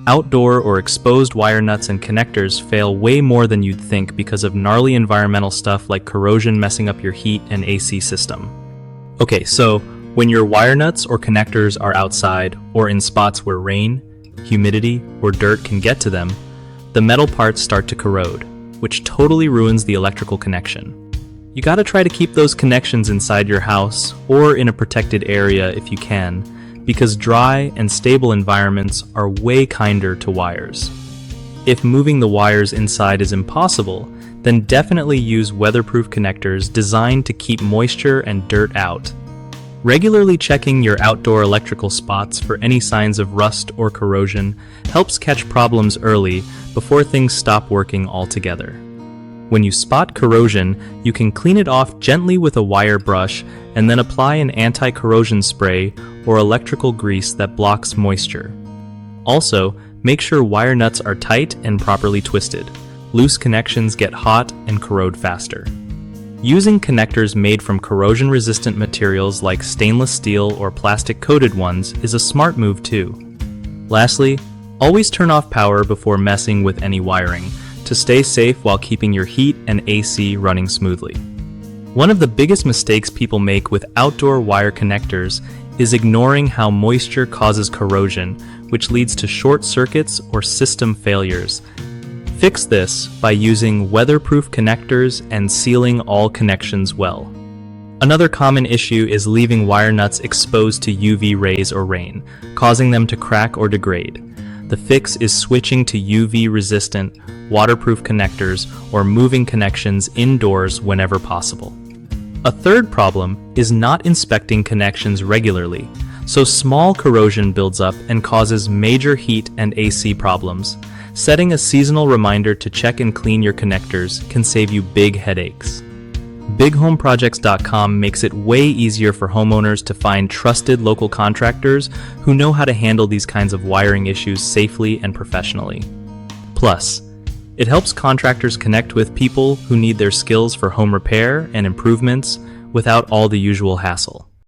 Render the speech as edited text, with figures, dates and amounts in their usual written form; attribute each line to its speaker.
Speaker 1: Outdoor or exposed wire nuts and connectors fail way more than you'd think because of gnarly environmental stuff like corrosion messing up your heat and AC system. Okay, so when your wire nuts or connectors are outside or in spots where rain, humidity, or dirt can get to them, the metal parts start to corrode, which totally ruins the electrical connection. You gotta try to keep those connections inside your house or in a protected area if you can, because dry and stable environments are way kinder to wires. If moving the wires inside is impossible, then definitely use weatherproof connectors designed to keep moisture and dirt out. Regularly checking your outdoor electrical spots for any signs of rust or corrosion helps catch problems early before things stop working altogether. When you spot corrosion, you can clean it off gently with a wire brush and then apply an anti-corrosion spray or electrical grease that blocks moisture. Also, make sure wire nuts are tight and properly twisted. Loose connections get hot and corrode faster. Using connectors made from corrosion-resistant materials like stainless steel or plastic-coated ones is a smart move too. Lastly, always turn off power before messing with any wiring to stay safe while keeping your heat and AC running smoothly. One of the biggest mistakes people make with outdoor wire connectors is ignoring how moisture causes corrosion, which leads to short circuits or system failures. Fix this by using weatherproof connectors and sealing all connections well. Another common issue is leaving wire nuts exposed to UV rays or rain, causing them to crack or degrade. The fix is switching to UV-resistant, waterproof connectors or moving connections indoors whenever possible. A third problem is not inspecting connections regularly, so small corrosion builds up and causes major heat and AC problems. Setting a seasonal reminder to check and clean your connectors can save you big headaches. BigHomeProjects.com makes it way easier for homeowners to find trusted local contractors who know how to handle these kinds of wiring issues safely and professionally. Plus, it helps contractors connect with people who need their skills for home repair and improvements without all the usual hassle.